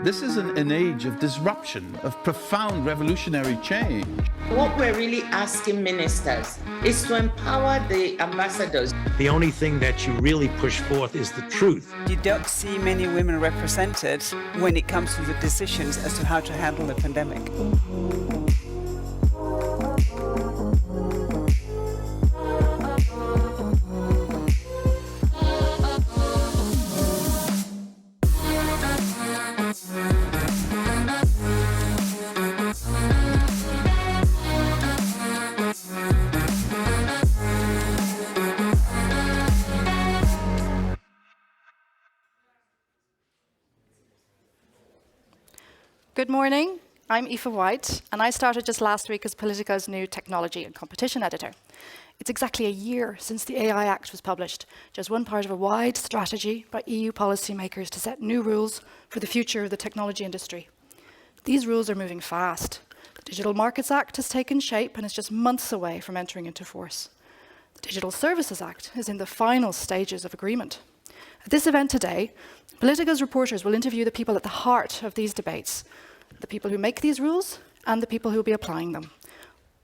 This is an age of disruption, of profound revolutionary change. What we're really asking ministers is to empower the ambassadors. The only thing that you really push forth is the truth. You don't see many women represented when it comes to the decisions as to how to handle the pandemic. Good morning, I'm Aoife White, and I started just last week as Politico's new technology and competition editor. It's exactly a year since the AI Act was published, just one part of a wide strategy by EU policymakers to set new rules for the future of the technology industry. These rules are moving fast. The Digital Markets Act has taken shape and is just months away from entering into force. The Digital Services Act is in the final stages of agreement. At this event today, Politico's reporters will interview the people at the heart of these debates, the people who make these rules and the people who will be applying them.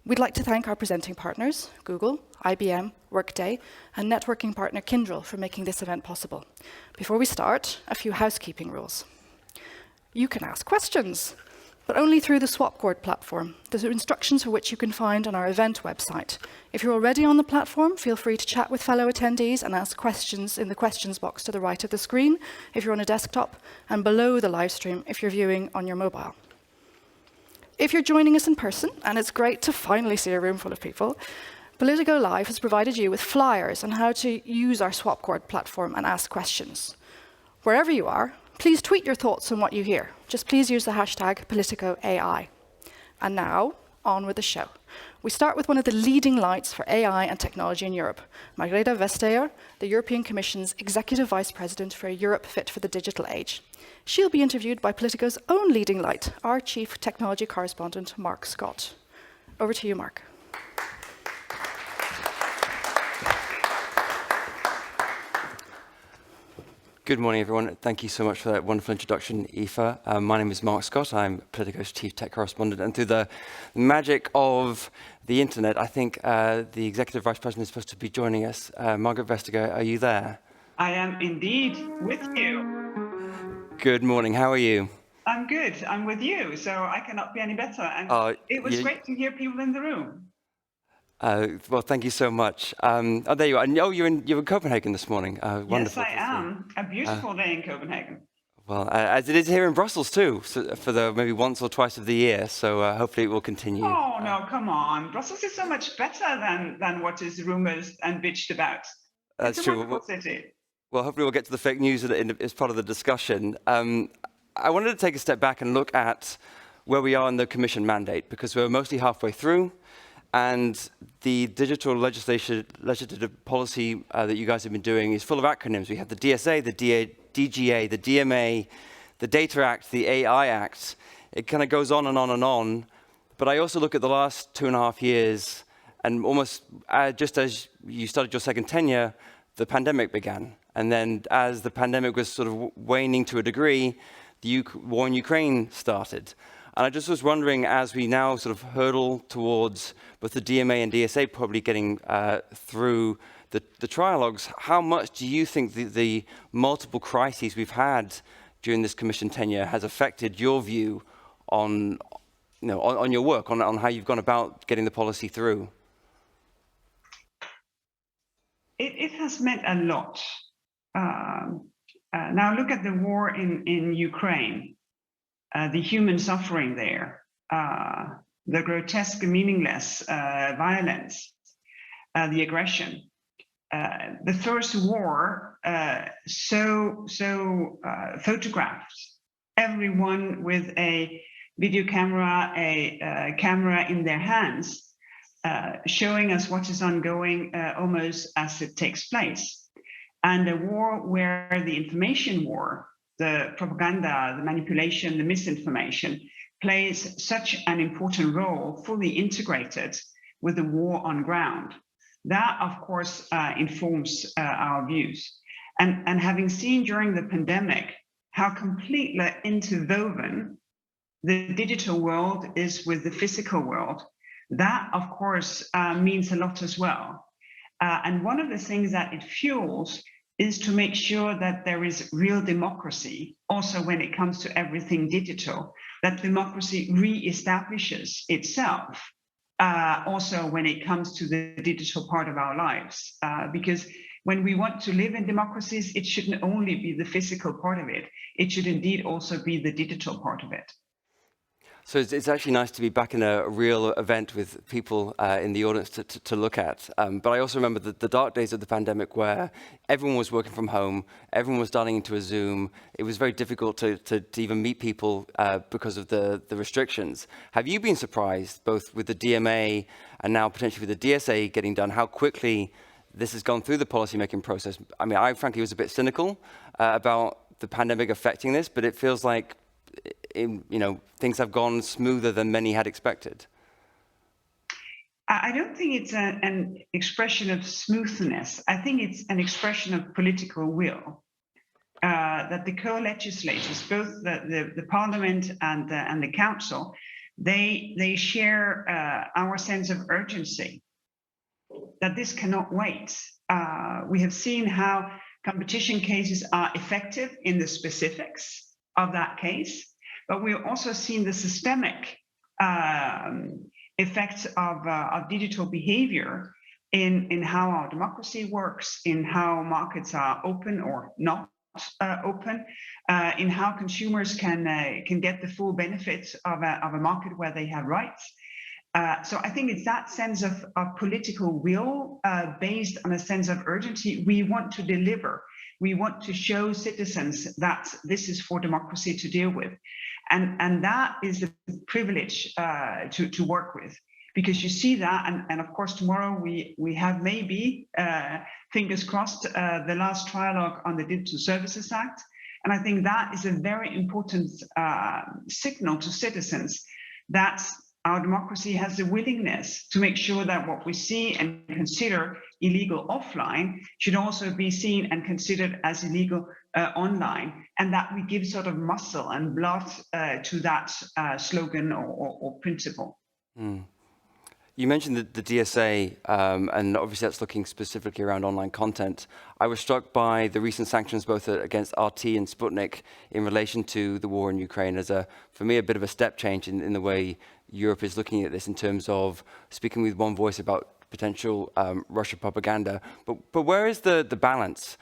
We'd like to thank our presenting partners, Google, IBM, Workday, and networking partner Kyndryl for making this event possible. Before we start, a few housekeeping rules. You can ask questions, but only through the Swapcord platform. There's instructions for which you can find on our event website. If you're already on the platform, feel free to chat with fellow attendees and ask questions in the questions box to the right of the screen if you're on a desktop, and below the live stream if you're viewing on your mobile. If you're joining us in person, and it's great to finally see a room full of people, Politico Live has provided you with flyers on how to use our Swapcord platform and ask questions. Wherever you are, please tweet your thoughts on what you hear. Just please use the hashtag #PoliticoAI. And now, on with the show. We start with one of the leading lights for AI and technology in Europe, Margrethe Vestager, the European Commission's Executive Vice President for a Europe Fit for the Digital Age. She'll be interviewed by Politico's own leading light, our Chief Technology Correspondent, Mark Scott. Over to you, Mark. Good morning, everyone. Thank you so much for that wonderful introduction, Aoife. My name is Mark Scott. I'm Politico's Chief Tech Correspondent. And through the magic of the internet, I think the Executive Vice President is supposed to be joining us. Margrethe Vestager, are you there? I am indeed with you. Good morning. How are you? I'm good. I'm with you, so I cannot be any better. And it was great to hear people in the room. Well, thank you so much. Oh, there you are. Oh, you're in Copenhagen this morning. Wonderful. Yes, I am. A beautiful day in Copenhagen. Well, as it is here in Brussels too, so for the maybe once or twice of the year. So hopefully it will continue. Oh no, come on! Brussels is so much better than what is rumored and bitched about. That's it's a true. Wonderful city. Well, hopefully we'll get to the fake news as part of the discussion. I wanted to take a step back and look at where we are in the Commission mandate, because we're mostly halfway through. And the digital legislative policy that you guys have been doing is full of acronyms. We have the DSA, the DGA, the DMA, the Data Act, the AI Act. It kind of goes on and on and on. But I also look at the last 2.5 years, and almost just as you started your second tenure, the pandemic began. And then as the pandemic was sort of waning to a degree, the war in Ukraine started. And I just was wondering, as we now sort of hurdle towards both the DMA and DSA probably getting through the trialogues, how much do you think the multiple crises we've had during this Commission tenure has affected your view on, on your work, on how you've gone about getting the policy through? It has meant a lot. Now look at the war in Ukraine. The human suffering there, the grotesque, meaningless violence, the aggression. The first war so photographed, everyone with a video camera, a camera in their hands, showing us what is ongoing almost as it takes place. And a war where the information war, the propaganda, the manipulation, the misinformation plays such an important role, fully integrated with the war on ground. That, of course, informs our views. And having seen during the pandemic how completely interwoven the digital world is with the physical world. That, of course, means a lot as well. And one of the things that it fuels is to make sure that there is real democracy, also when it comes to everything digital, that democracy re-establishes itself, also when it comes to the digital part of our lives. Because when we want to live in democracies, it shouldn't only be the physical part of it, it should indeed also be the digital part of it. So it's actually nice to be back in a real event with people in the audience to look at. But I also remember the dark days of the pandemic where everyone was working from home, everyone was dialing into a Zoom. It was very difficult to even meet people because of the restrictions. Have you been surprised, both with the DMA and now potentially with the DSA getting done, how quickly this has gone through the policymaking process? I mean, I frankly was a bit cynical about the pandemic affecting this, but it feels like things have gone smoother than many had expected. I don't think it's an expression of smoothness. I think it's an expression of political will. That the co-legislators, both the Parliament and the Council, they share our sense of urgency. That this cannot wait. We have seen how competition cases are effective in the specifics of that case. But we've also seen the systemic effects of digital behavior in how our democracy works, in how markets are open or not open, in how consumers can get the full benefits of a market where they have rights. So I think it's that sense of political will based on a sense of urgency. We want to deliver. We want to show citizens that this is for democracy to deal with. And that is a privilege to work with, because you see that, and of course tomorrow we have maybe, fingers crossed, the last trialogue on the Digital Services Act. And I think that is a very important signal to citizens that our democracy has the willingness to make sure that what we see and consider illegal offline should also be seen and considered as illegal online, and that we give sort of muscle and blood to that slogan or principle. Mm. You mentioned the DSA, and obviously that's looking specifically around online content. I was struck by the recent sanctions both against RT and Sputnik in relation to the war in Ukraine as, for me, a bit of a step change in the way Europe is looking at this in terms of speaking with one voice about potential Russia propaganda. But where is the balance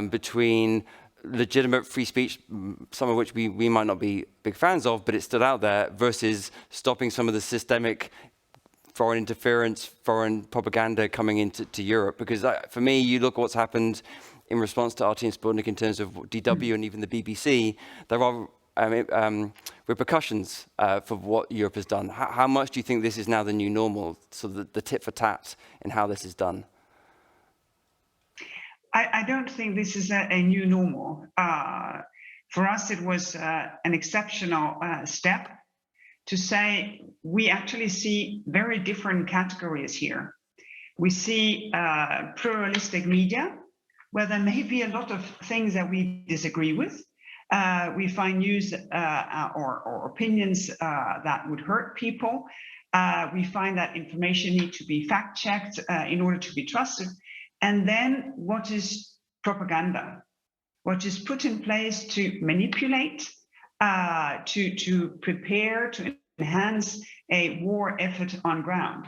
between legitimate free speech, some of which we might not be big fans of, but it's still out there, versus stopping some of the systemic foreign interference, foreign propaganda coming into Europe? Because for me, you look at what's happened in response to RT and Sputnik in terms of DW and even the BBC, there are repercussions for what Europe has done. How much do you think this is now the new normal, so the tit for tat in how this is done? I don't think this is a new normal. For us, it was an exceptional step to say we actually see very different categories here. We see pluralistic media, where there may be a lot of things that we disagree with. We find news or opinions that would hurt people. We find that information needs to be fact-checked in order to be trusted. And then what is propaganda? What is put in place to manipulate, to prepare, to enhance a war effort on ground.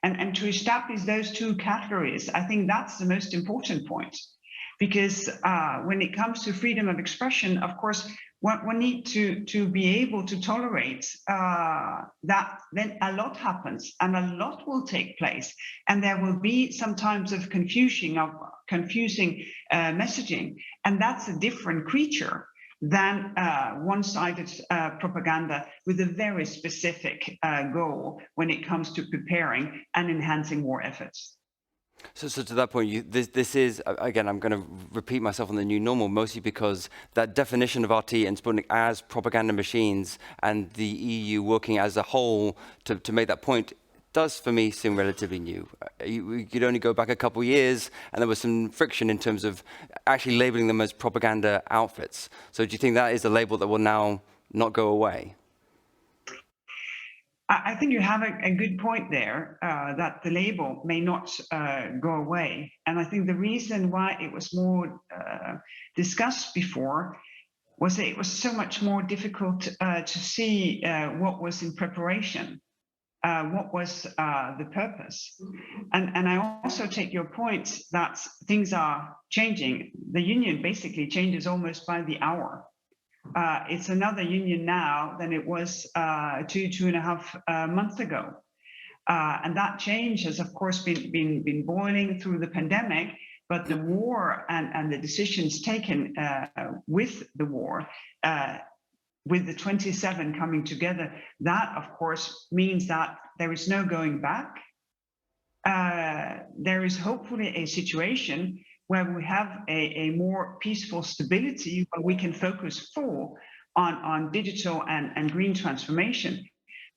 And to establish those two categories, I think that's the most important point. Because when it comes to freedom of expression, of course, one needs to be able to tolerate that then a lot happens and a lot will take place. And there will be sometimes of confusing messaging. And that's a different creature than one-sided propaganda with a very specific goal when it comes to preparing and enhancing war efforts. So to that point, this is, again, I'm going to repeat myself on the new normal, mostly because that definition of RT and Sputnik as propaganda machines and the EU working as a whole to make that point does, for me, seem relatively new. You could only go back a couple of years, and there was some friction in terms of actually labeling them as propaganda outfits. So do you think that is a label that will now not go away? I think you have a good point there, that the label may not go away. And I think the reason why it was more discussed before was that it was so much more difficult to see what was in preparation, what was the purpose. And I also take your point that things are changing. The union basically changes almost by the hour. It's another union now than it was 2.5 months ago. And that change has, of course, been boiling through the pandemic, but the war and the decisions taken with the war, with the 27 coming together, that, of course, means that there is no going back. There is hopefully a situation where we have a more peaceful stability, where we can focus full on digital and green transformation.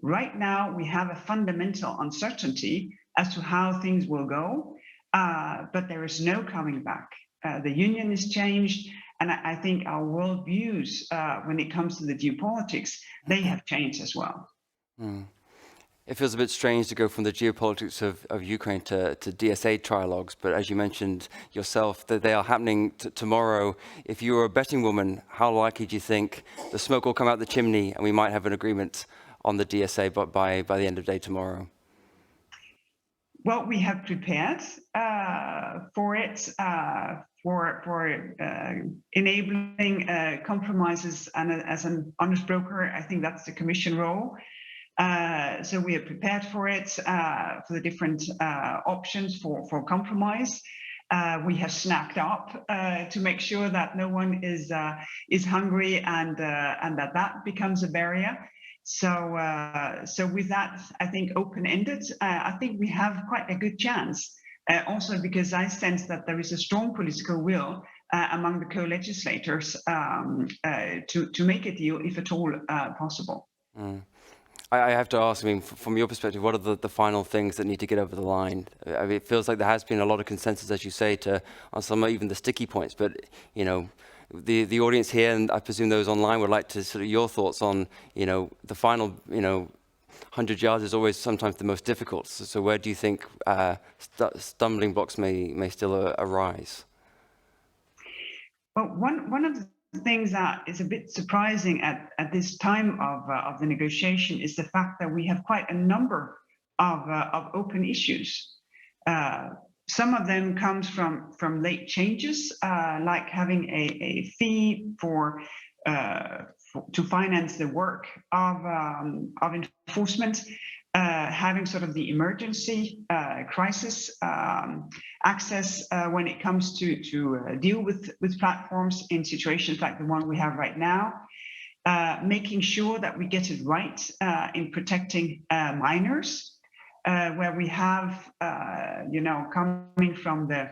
Right now, we have a fundamental uncertainty as to how things will go, but there is no coming back. The union is changed, and I think our world views, when it comes to the geopolitics, they have changed as well. It feels a bit strange to go from the geopolitics of Ukraine to DSA trialogues, but as you mentioned yourself, that they are happening tomorrow. If you were a betting woman, how likely do you think the smoke will come out the chimney and we might have an agreement on the DSA by the end of day tomorrow? Well, we have prepared for it, for enabling compromises, and as an honest broker, I think that's the Commission role. So we are prepared for it, for the different options for compromise. We have snacked up to make sure that no one is hungry and that becomes a barrier. So with that, I think open-ended, I think we have quite a good chance. Also because I sense that there is a strong political will among the co-legislators to make a deal, if at all possible. I have to ask, I mean, from your perspective, what are the final things that need to get over the line? I mean, it feels like there has been a lot of consensus, as you say, on some even the sticky points. But you know, the audience here, and I presume those online, would like to sort of your thoughts on, you know, the final, you know, 100 yards is always sometimes the most difficult. So where do you think stumbling blocks may still arise? Well, one of the things that is a bit surprising at this time of the negotiation is the fact that we have quite a number of open issues. Some of them comes from late changes, like having a fee to finance the work of enforcement, having sort of the emergency crisis access when it comes to deal with platforms in situations like the one we have right now, making sure that we get it right in protecting minors, where we have, you know, coming from the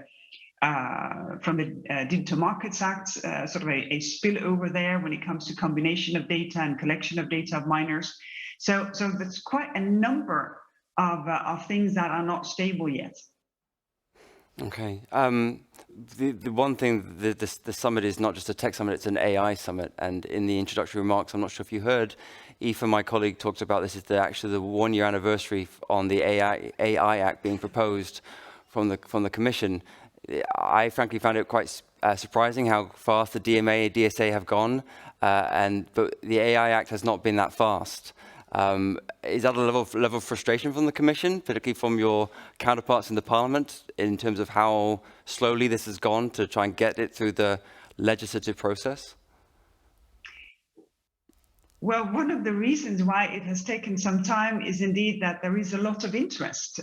Digital Markets Act, sort of a spillover there when it comes to combination of data and collection of data of minors. So there's quite a number of things that are not stable yet. Okay. The one thing, the summit is not just a tech summit, it's an AI summit. And in the introductory remarks, I'm not sure if you heard, Aoife, my colleague, talked about this. It's actually the 1-year anniversary on the AI Act being proposed from the Commission. I frankly found it quite surprising how fast the DMA and DSA have gone, but the AI Act has not been that fast. Is that a level of frustration from the Commission, particularly from your counterparts in the Parliament, in terms of how slowly this has gone to try and get it through the legislative process? Well, one of the reasons why it has taken some time is indeed that there is a lot of interest.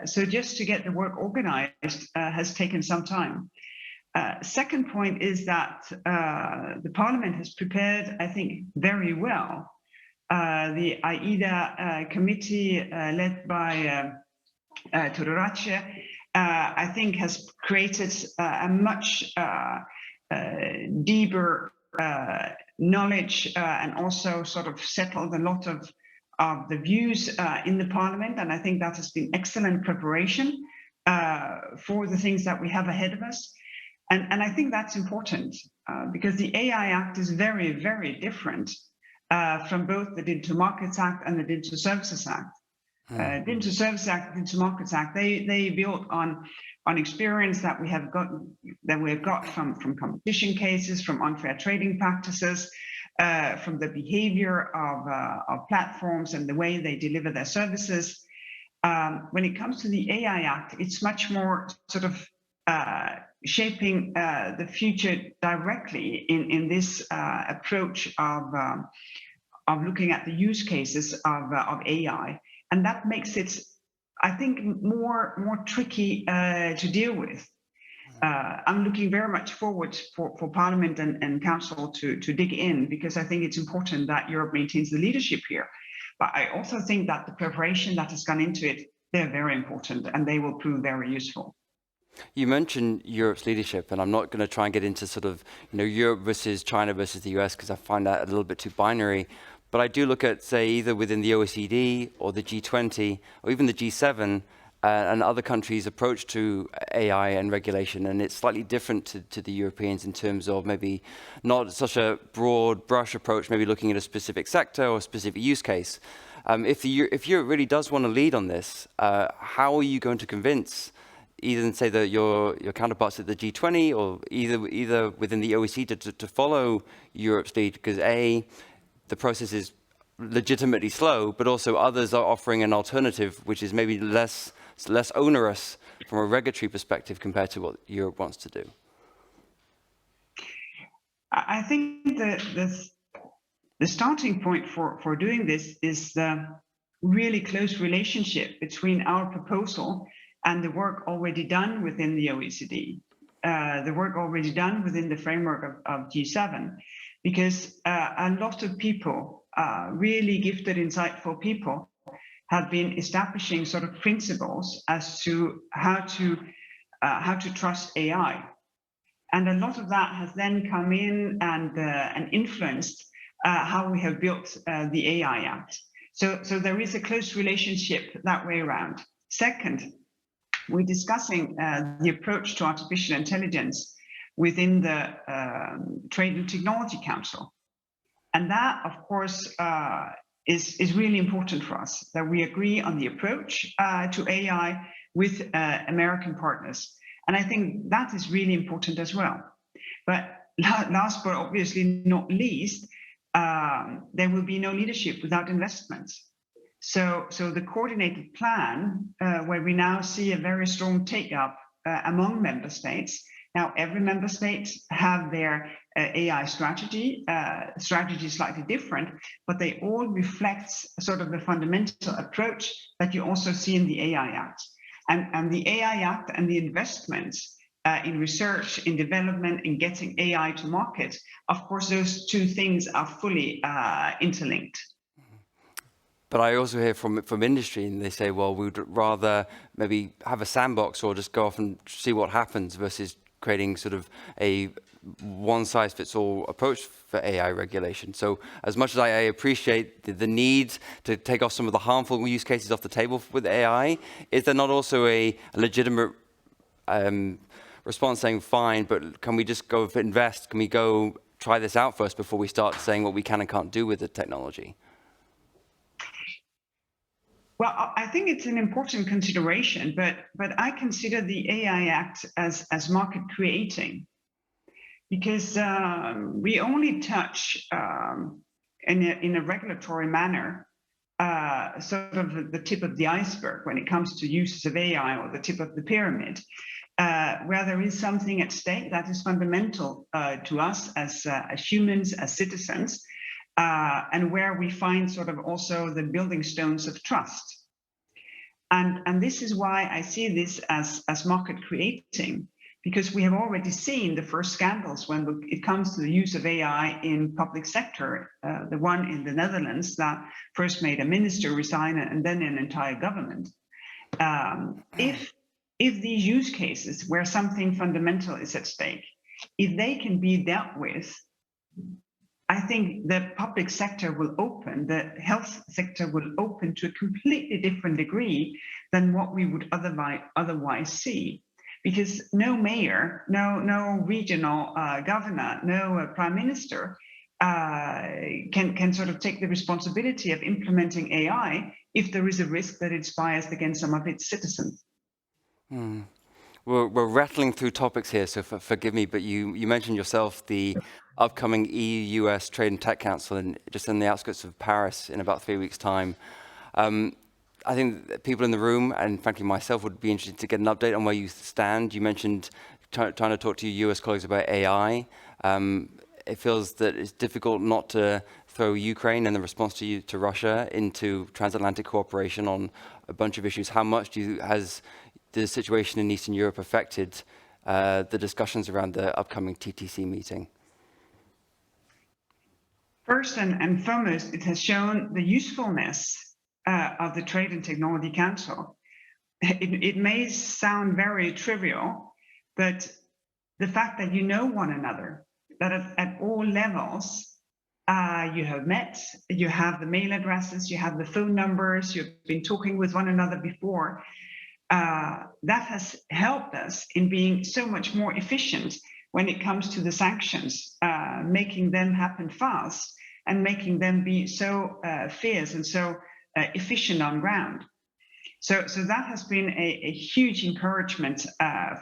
So just to get the work organized has taken some time. Second point is that the Parliament has prepared, I think, very well. The AIDA committee led by Tudorace, I think, has created a much deeper knowledge and also sort of settled a lot of of the views in the Parliament, and I think that has been excellent preparation for the things that we have ahead of us. And I think that's important because the AI Act is very, very different from both the Digital Markets Act and the Digital Services Act. Digital Services Act, Digital Markets Act, they built on experience that we have got from competition cases, from unfair trading practices, from the behavior of platforms and the way they deliver their services. When it comes to the AI Act, it's much more sort of shaping the future directly in this approach of looking at the use cases of AI, and that makes it, I think, more tricky to deal with. I'm looking very much forward for Parliament and Council to dig in, because I think it's important that Europe maintains the leadership here. But I also think that the preparation that has gone into it, they're very important and they will prove very useful. You mentioned Europe's leadership, and I'm not going to try and get into sort of, Europe versus China versus the US, because I find that a little bit too binary. But I do look at, say, either within the OECD or the G20 or even the G7 and other countries' approach to AI and regulation, and it's slightly different to the Europeans in terms of maybe not such a broad brush approach, maybe looking at a specific sector or a specific use case. If Europe really does want to lead on this, how are you going to convince either, say, your counterparts at the G20 or either within the OECD to follow Europe's lead? Because A, the process is legitimately slow, but also others are offering an alternative which is maybe less onerous from a regulatory perspective compared to what Europe wants to do. I think the starting point for doing this is the really close relationship between our proposal and the work already done within the OECD, the work already done within the framework of G7, because a lot of people, really gifted, insightful people, have been establishing sort of principles as to how to trust AI, and a lot of that has then come in and influenced how we have built the AI Act. So there is a close relationship that way around. Second, we're discussing the approach to artificial intelligence within the Trade and Technology Council. And that, of course, is really important for us, that we agree on the approach to AI with American partners. And I think that is really important as well. But last but obviously not least, there will be no leadership without investments. So the coordinated plan, where we now see a very strong take-up among member states. Now, every member state have their AI strategy, slightly different, but they all reflect sort of the fundamental approach that you also see in the AI Act. And the AI Act and the investments in research, in development, in getting AI to market, of course, those two things are fully interlinked. But I also hear from industry, and they say, well, we'd rather maybe have a sandbox or just go off and see what happens versus creating sort of a one-size-fits-all approach for AI regulation. So as much as I appreciate the need to take off some of the harmful use cases off the table with AI, is there not also a legitimate response saying, fine, but can we just go invest? Can we go try this out first before we start saying what we can and can't do with the technology? Well, I think it's an important consideration, but I consider the AI Act as market creating, because we only touch in a regulatory manner sort of the tip of the iceberg when it comes to uses of AI, or the tip of the pyramid, where there is something at stake that is fundamental to us as humans, as citizens. And where we find sort of also the building stones of trust. And this is why I see this as market creating, because we have already seen the first scandals when it comes to the use of AI in public sector, the one in the Netherlands that first made a minister resign and then an entire government. If these use cases where something fundamental is at stake, if they can be dealt with I think the public sector will open, the health sector will open to a completely different degree than what we would otherwise see. Because no mayor, no regional governor, no prime minister can sort of take the responsibility of implementing AI if there is a risk that it's biased against some of its citizens. We're rattling through topics here, so forgive me, but you mentioned yourself the upcoming EU-US Trade and Tech Council just in the outskirts of Paris in about 3 weeks' time. I think that people in the room, and frankly myself, would be interested to get an update on where you stand. You mentioned trying to talk to your US colleagues about AI. It feels that it's difficult not to throw Ukraine and the response to Russia into transatlantic cooperation on a bunch of issues. How much has the situation in Eastern Europe affected the discussions around the upcoming TTC meeting? First and foremost, it has shown the usefulness of the Trade and Technology Council. It may sound very trivial, but the fact that you know one another, that at all levels, you have met, you have the mail addresses, you have the phone numbers, you've been talking with one another before, that has helped us in being so much more efficient when it comes to the sanctions, making them happen fast and making them be so fierce and so efficient on ground. So that has been a huge encouragement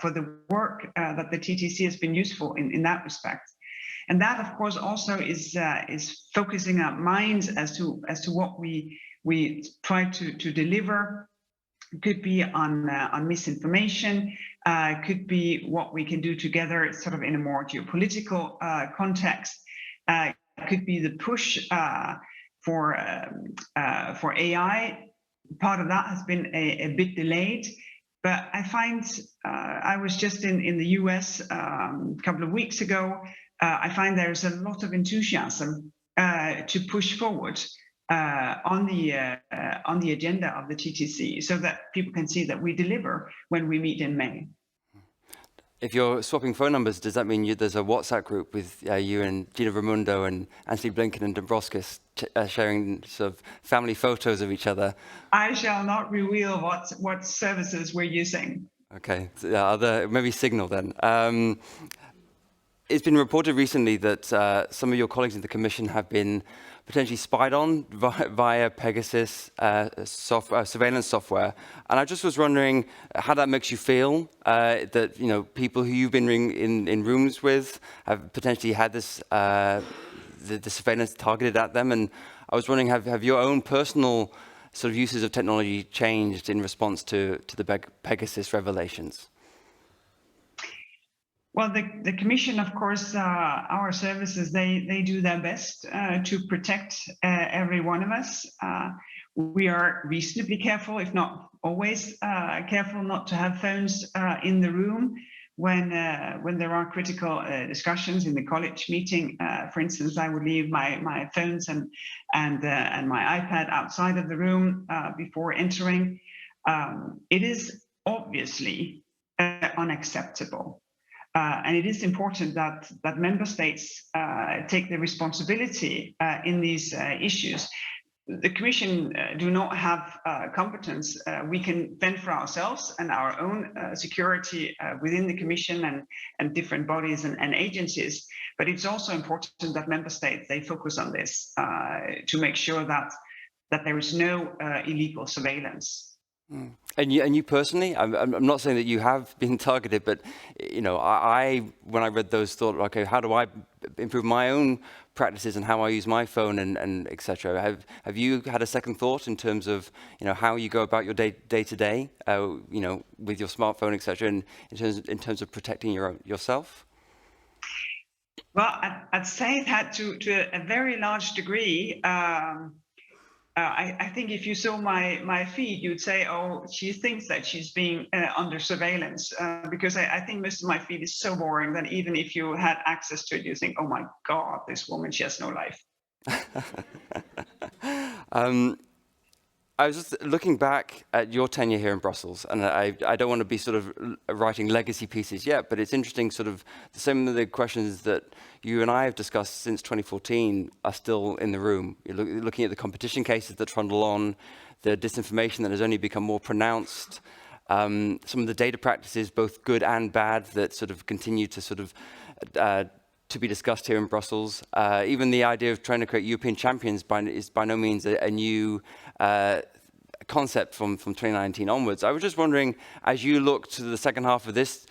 for the work that the TTC has been useful in that respect. And that, of course, also is focusing our minds as to what we try to deliver. Could be on misinformation, could be what we can do together sort of in a more geopolitical context, could be the push for AI. Part of that has been a bit delayed, but I find, I was just in the US a couple of weeks ago, I find there's a lot of enthusiasm to push forward on the agenda of the TTC, so that people can see that we deliver when we meet in May. If you're swapping phone numbers, does that mean there's a WhatsApp group with you and Gina Raimondo and Anthony Blinken and Dombrovskis sharing sort of family photos of each other? I shall not reveal what services we're using. Okay, maybe Signal then. It's been reported recently that some of your colleagues in the Commission have been potentially spied on via Pegasus surveillance software, and I just was wondering how that makes you feel. That people who you've been in rooms with have potentially had this the surveillance targeted at them, and I was wondering, have your own personal sort of uses of technology changed in response to the Pegasus revelations? Well, the Commission, of course, our services, they do their best to protect every one of us. We are reasonably careful, if not always careful, not to have phones in the room when there are critical discussions in the college meeting. For instance, I would leave my phones and my iPad outside of the room before entering. It is obviously unacceptable. And it is important that member states take the responsibility in these issues. The Commission do not have competence. We can fend for ourselves and our own security within the Commission and different bodies and agencies. But it's also important that member states, they focus on this to make sure that there is no illegal surveillance. And you personally, I'm not saying that you have been targeted, but I when I read those thought, okay, how do I improve my own practices and how I use my phone and etc. Have you had a second thought in terms of how you go about your day to day, with your smartphone, etc. And in terms of protecting yourself? Well, I'd say that to a very large degree. I think if you saw my feed, you'd say, oh, she thinks that she's being under surveillance, because I think most of my feed is so boring that even if you had access to it, you think, oh my God, this woman, she has no life. I was just looking back at your tenure here in Brussels, and I don't want to be sort of writing legacy pieces yet, but it's interesting sort of some of the questions that you and I have discussed since 2014 are still in the room. You're looking at the competition cases that trundle on, the disinformation that has only become more pronounced, some of the data practices, both good and bad, that sort of continue to sort of to be discussed here in Brussels. Even the idea of trying to create European champions is by no means a new concept from 2019 onwards. I was just wondering, as you look to the second half of this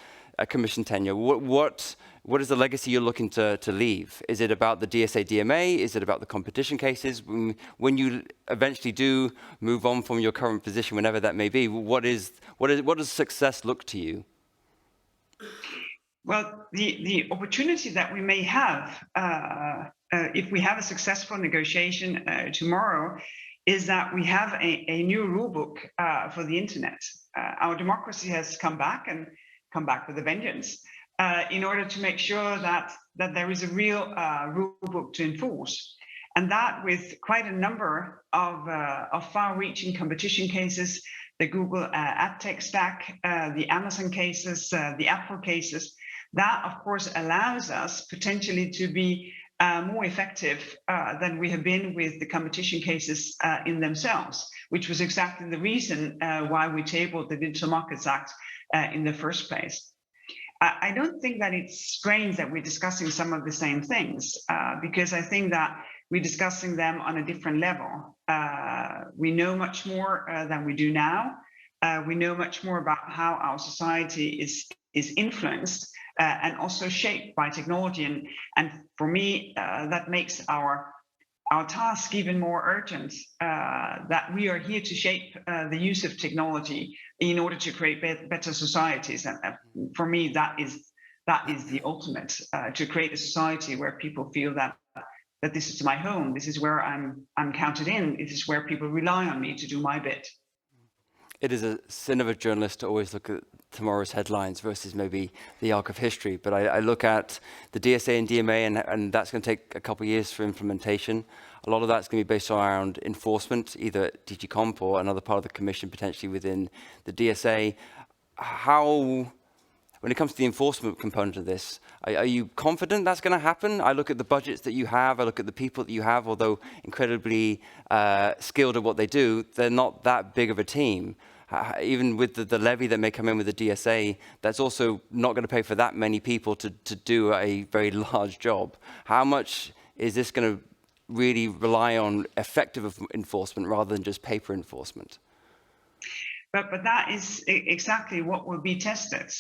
Commission tenure, what is the legacy you're looking to leave? Is it about the DSA DMA? Is it about the competition cases? When you eventually do move on from your current position, whenever that may be, what does success look to you? Well, the opportunity that we may have if we have a successful negotiation tomorrow is that we have a new rule book for the internet. Our democracy has come back and come back with a vengeance in order to make sure that there is a real rule book to enforce. And that with quite a number of far-reaching competition cases, the Google ad tech stack, the Amazon cases, the Apple cases, that of course allows us potentially to be more effective than we have been with the competition cases in themselves, which was exactly the reason why we tabled the Digital Markets Act in the first place. I don't think that it's strange that we're discussing some of the same things, because I think that we're discussing them on a different level. We know much more than we do now. We know much more about how our society is influenced and also shaped by technology. And for me, that makes our task even more urgent, that we are here to shape the use of technology in order to create better societies. And for me, that is the ultimate, to create a society where people feel that this is my home, this is where I'm counted in, this is where people rely on me to do my bit. It is a sin of a journalist to always look at tomorrow's headlines versus maybe the arc of history. But I look at the DSA and DMA, and that's going to take a couple of years for implementation. A lot of that's going to be based around enforcement, either at DG Comp or another part of the Commission, potentially within the DSA. When it comes to the enforcement component of this, are you confident that's going to happen? I look at the budgets that you have, I look at the people that you have, although incredibly skilled at what they do, they're not that big of a team. Even with the levy that may come in with the DSA, that's also not going to pay for that many people to do a very large job. How much is this going to really rely on effective enforcement rather than just paper enforcement? But that is exactly what will be tested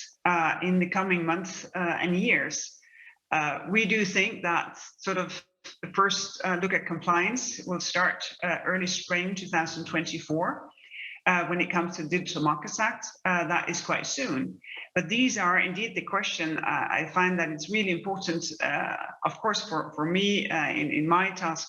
in the coming months and years. We do think that sort of the first look at compliance will start early spring 2024. When it comes to the Digital Markets Act, that is quite soon. But these are indeed the question. I find that it's really important, of course, for me in my task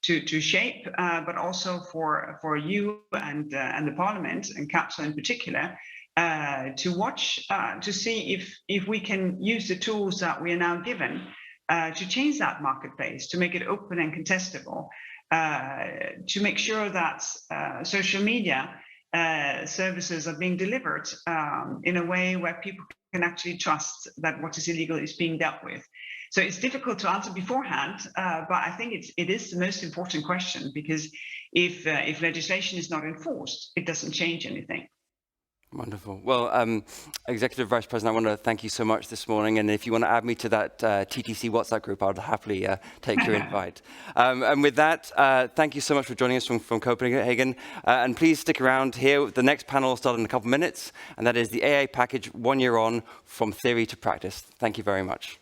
to shape, but also for you and the Parliament and Council in particular, to watch to see if we can use the tools that we are now given to change that marketplace, to make it open and contestable. To make sure that social media services are being delivered in a way where people can actually trust that what is illegal is being dealt with. So it's difficult to answer beforehand, but I think it is the most important question, because if legislation is not enforced, it doesn't change anything. Wonderful. Well, Executive Vice President, I want to thank you so much this morning. And if you want to add me to that TTC WhatsApp group, I would happily take your invite. And with that, thank you so much for joining us from Copenhagen. And please stick around here. The next panel will start in a couple of minutes, and that is the AI package 1 year on, from theory to practice. Thank you very much.